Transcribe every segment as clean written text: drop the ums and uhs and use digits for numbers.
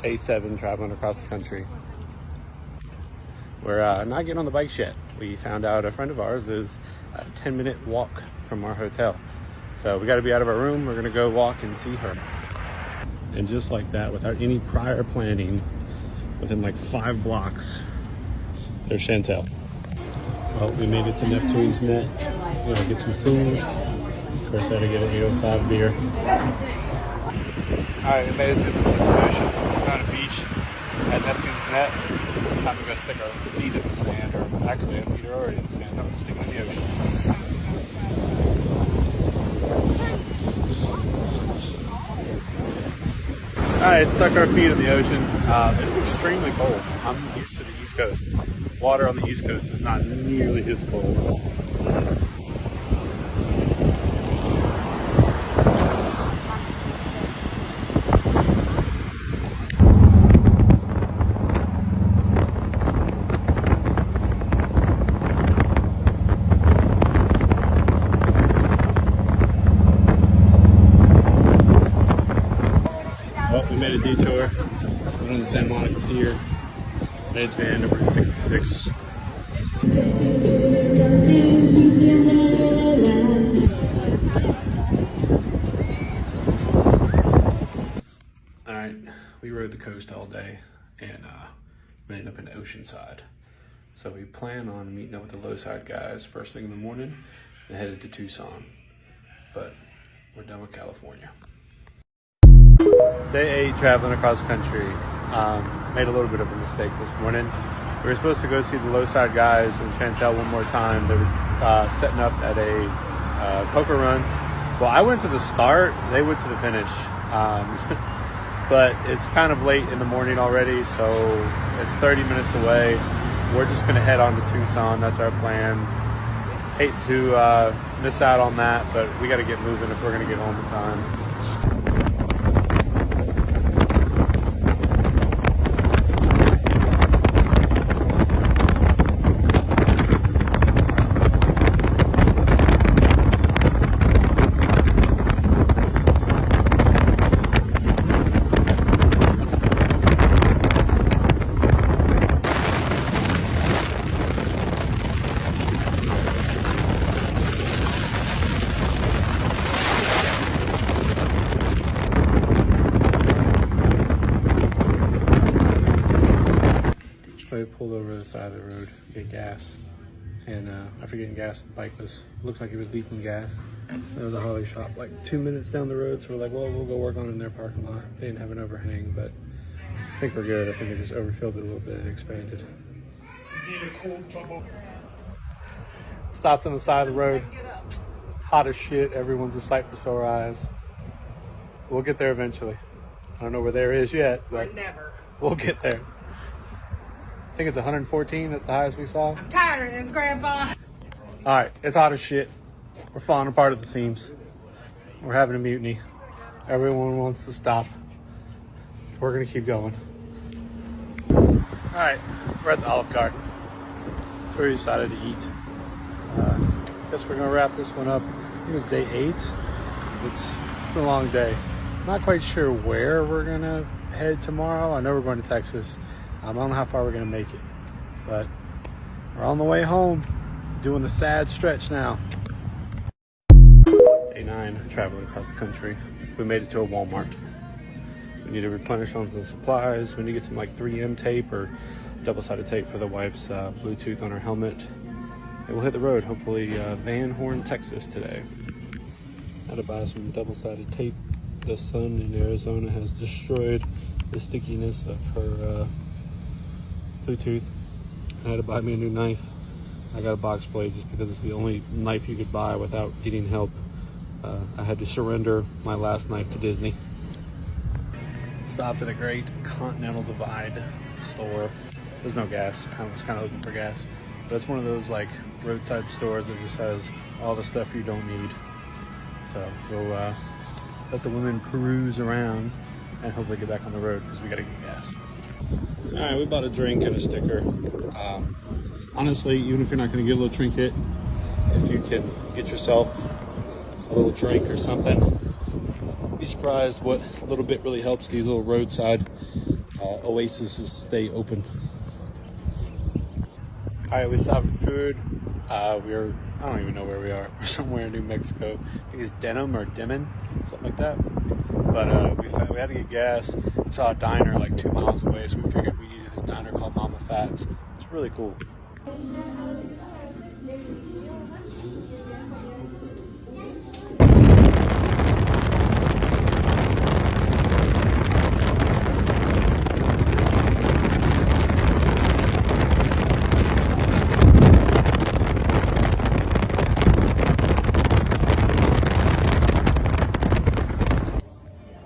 A7 traveling across the country. We're not getting on the bikes yet. We found out a friend of ours is a 10-minute walk from our hotel. So we got to be out of our room. We're going to go walk and see her. And just like that, without any prior planning, within like 5 blocks, there's Chantel. Well, we made it to Neptune's Net. We're gonna get some food. Of course, I had to get an 805 beer. Alright, we made it to the Pacific Ocean. Found a beach at Neptune's Net. Time to go stick our feet in the sand, or actually our feet are already in the sand. I'm gonna stick them in the ocean. Alright, stuck our feet in the ocean. It is extremely cold. I'm used to the East Coast. Water on the East Coast is not nearly as cold. Well, we made a detour. Went on the San Monica Pier. Made it to the end of Route 56. Alright, we rode the coast all day and we ended up in Oceanside. So we plan on meeting up with the low side guys first thing in the morning and headed to Tucson. But we're done with California. Day 8 traveling across country. Made a little bit of a mistake this morning. We were supposed to go see the low side guys and Chantel one more time. They were setting up at a poker run. Well, I went to the start, they went to the finish. But it's kind of late in the morning already, so it's 30 minutes away. We're just gonna head on to Tucson, that's our plan. Hate to miss out on that, but we gotta get moving if we're gonna get home in time. We pulled over to the side of the road to get gas, and after getting gas, the bike looked like it was leaking gas. There was a Harley shop like 2 minutes down the road, so we're like, well, we'll go work on it in their parking lot. They didn't have an overhang, but I think we're good. I think it just overfilled it a little bit and expanded. Stopped on the side of the road. Hot as shit. Everyone's a sight for sore eyes. We'll get there eventually. I don't know where there is yet, but we'll get there. I think it's 114, that's the highest we saw. I'm tired of this, Grandpa. All right, it's hot as shit. We're falling apart at the seams. We're having a mutiny. Everyone wants to stop. We're gonna keep going. All right, we're at the Olive Garden. We decided to eat. Guess we're gonna wrap this one up. I think it was day 8. It's been a long day. I'm not quite sure where we're gonna head tomorrow. I know we're going to Texas. I don't know how far we're gonna make it, but we're on the way home, doing the sad stretch now. Day 9, traveling across the country. We made it to a Walmart. We need to replenish on some supplies. We need to get some like 3M tape or double-sided tape for the wife's Bluetooth on her helmet. And we'll hit the road, hopefully Van Horn, Texas today. Had to buy some double-sided tape. The sun in Arizona has destroyed the stickiness of her Bluetooth. I had to buy me a new knife. I got a box blade just because it's the only knife you could buy without getting help. I had to surrender my last knife to Disney. Stopped at a great Continental Divide store. There's no gas. I was kind of looking for gas. But it's one of those like roadside stores that just has all the stuff you don't need. So we'll let the women peruse around and hopefully get back on the road because we gotta get gas. All right, we bought a drink and a sticker. Honestly, even if you're not gonna get a little trinket, if you can get yourself a little drink or something, be surprised what a little bit really helps these little roadside oases stay open. All right, we stopped for food. I don't even know where we are. We're somewhere in New Mexico. I think it's Denham or Demon, something like that. But we had to get gas. We saw a diner like 2 miles away, so we figured we needed this diner called Mama Fats. It's really cool.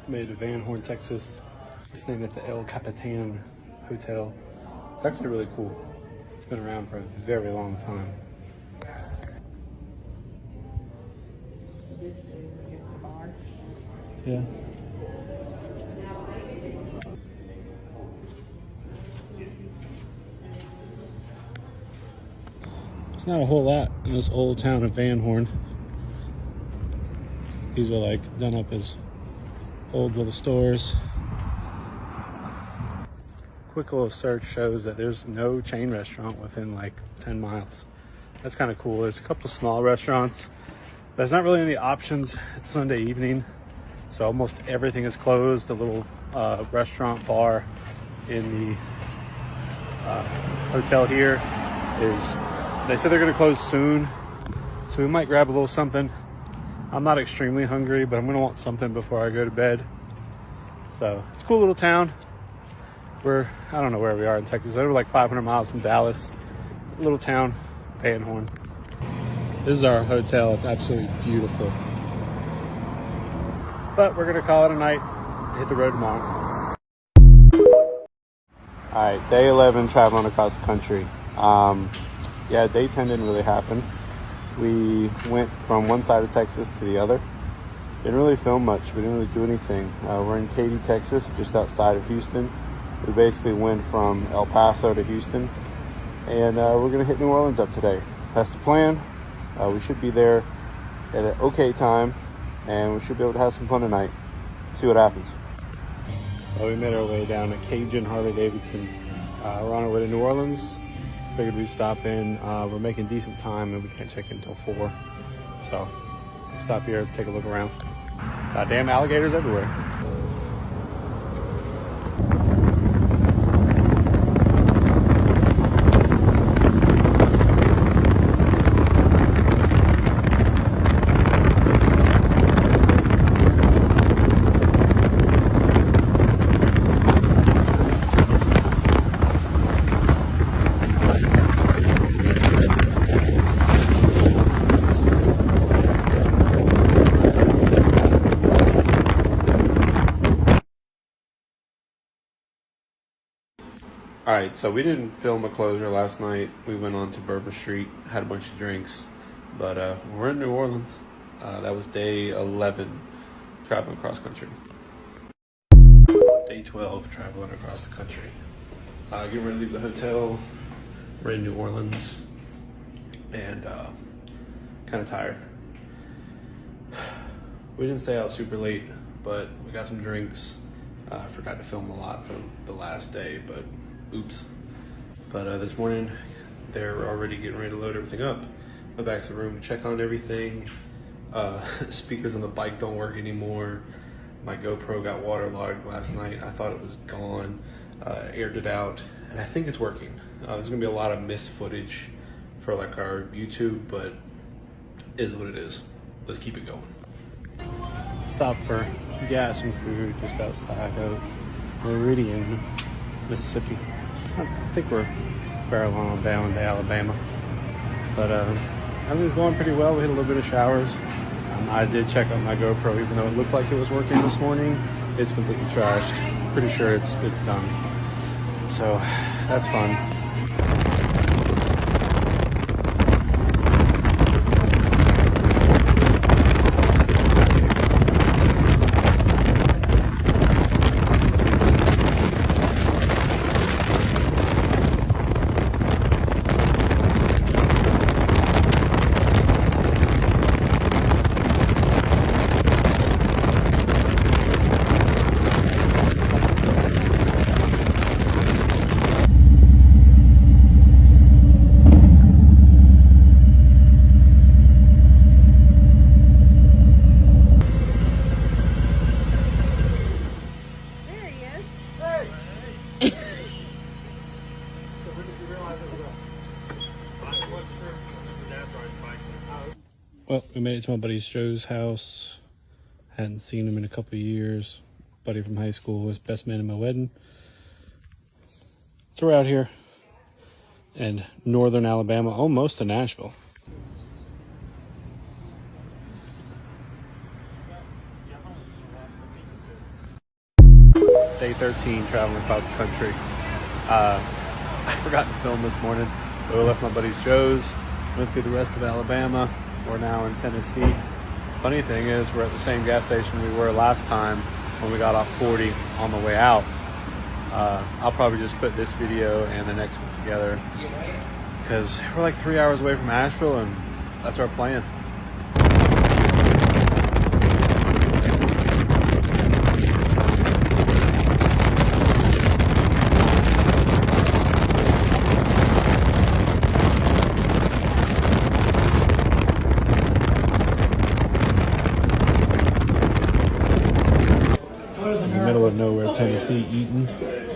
Made it to Van Horn, Texas. Staying at the El Capitan Hotel. It's actually really cool. It's been around for a very long time. Yeah. There's not a whole lot in this old town of Van Horn. These are like done up as old little stores. Quick little search shows that there's no chain restaurant within like 10 miles. That's kind of cool. There's a couple small restaurants. There's not really any options. It's Sunday evening, so almost everything is closed. The little restaurant bar in the hotel here they said they're going to close soon, so we might grab a little something. I'm not extremely hungry, but I'm going to want something before I go to bed. So it's a cool little town. I don't know where we are in Texas. We're like 500 miles from Dallas. Little town, Van Horn. This is our hotel. It's absolutely beautiful. But we're going to call it a night and hit the road tomorrow. All right, day 11 traveling across the country. Yeah, day 10 didn't really happen. We went from one side of Texas to the other. Didn't really film much. We didn't really do anything. We're in Katy, Texas, just outside of Houston. We basically went from El Paso to Houston, and we're going to hit New Orleans up today. That's the plan. We should be there at an okay time, and we should be able to have some fun tonight. See what happens. Well, we made our way down to Cajun Harley Davidson. We're on our way to New Orleans. Figured we'd stop in. We're making decent time, and we can't check in until 4. So we'll stop here, take a look around. Goddamn alligators everywhere. All right, so we didn't film a closure last night. We went on to Bourbon Street, had a bunch of drinks, but we're in New Orleans. That was day 11, traveling across country. Day 12, traveling across the country. Getting ready to leave the hotel. We're in New Orleans, and kind of tired. We didn't stay out super late, but we got some drinks. I forgot to film a lot for the last day, but oops. But this morning, they're already getting ready to load everything up. Went back to the room to check on everything. Speakers on the bike don't work anymore. My GoPro got waterlogged last night. I thought it was gone. Aired it out, and I think it's working. There's gonna be a lot of missed footage for like our YouTube, but is what it is. Let's keep it going. Stop for gas and food just outside of Meridian, Mississippi. I think we're barreling on down to Alabama, but everything's going pretty well. We hit a little bit of showers. I did check out my GoPro, even though it looked like it was working this morning. It's completely trashed. Pretty sure it's done. So that's fun. Well, we made it to my buddy Joe's house. Hadn't seen him in a couple of years. Buddy from high school was best man in my wedding. So we're out here in northern Alabama, almost to Nashville. Day 13, traveling across the country. I forgot to film this morning. We left my buddy's Joe's, went through the rest of Alabama. We're now in Tennessee. Funny thing is, we're at the same gas station we were last time when we got off 40 on the way out. I'll probably just put this video and the next one together because we're like 3 hours away from Asheville, and that's our plan. Middle of nowhere, Tennessee, eating,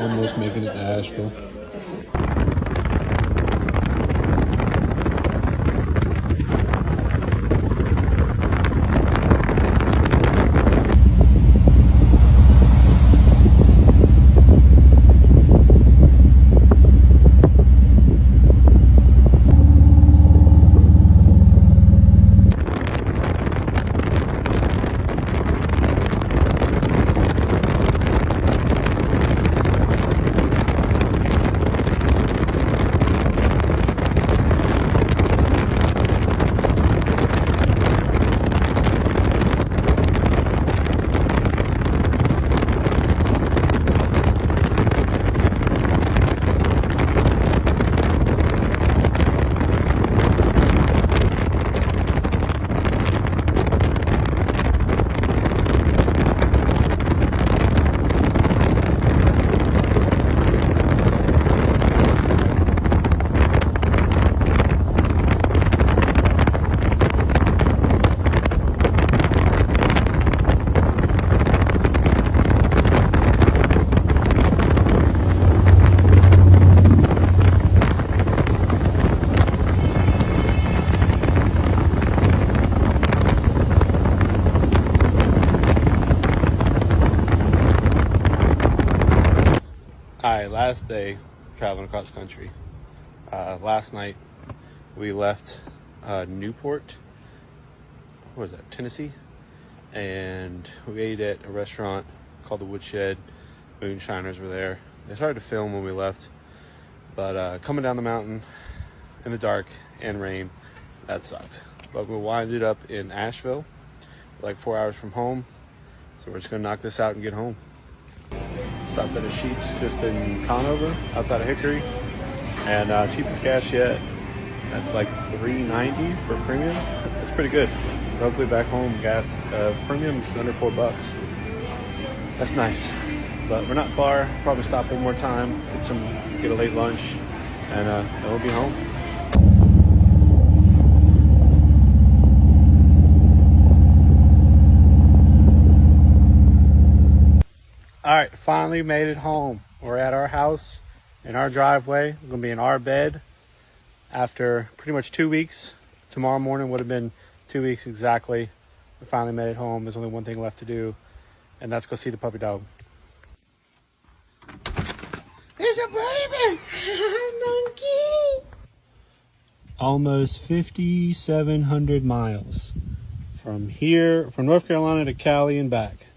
almost making it to Asheville. Alright, last day traveling across country. Last night we left Newport, what was that, Tennessee? And we ate at a restaurant called the Wretched. Moonshiners were there. They started to film when we left, but coming down the mountain in the dark and rain, that sucked. But we winded up in Asheville, like 4 hours from home, so we're just gonna knock this out and get home. Stopped at a Sheets just in Conover, outside of Hickory, and cheapest gas yet. That's like $3.90 for premium. That's pretty good. Hopefully back home gas premium is under $4. That's nice. But we're not far. Probably stop one more time, get a late lunch, and then we'll be home. All right, finally made it home. We're at our house in our driveway. We're gonna be in our bed after pretty much 2 weeks. Tomorrow morning would have been 2 weeks exactly. We finally made it home. There's only one thing left to do, and that's go see the puppy dog. It's a baby! Monkey! Almost 5,700 miles from North Carolina to Cali and back.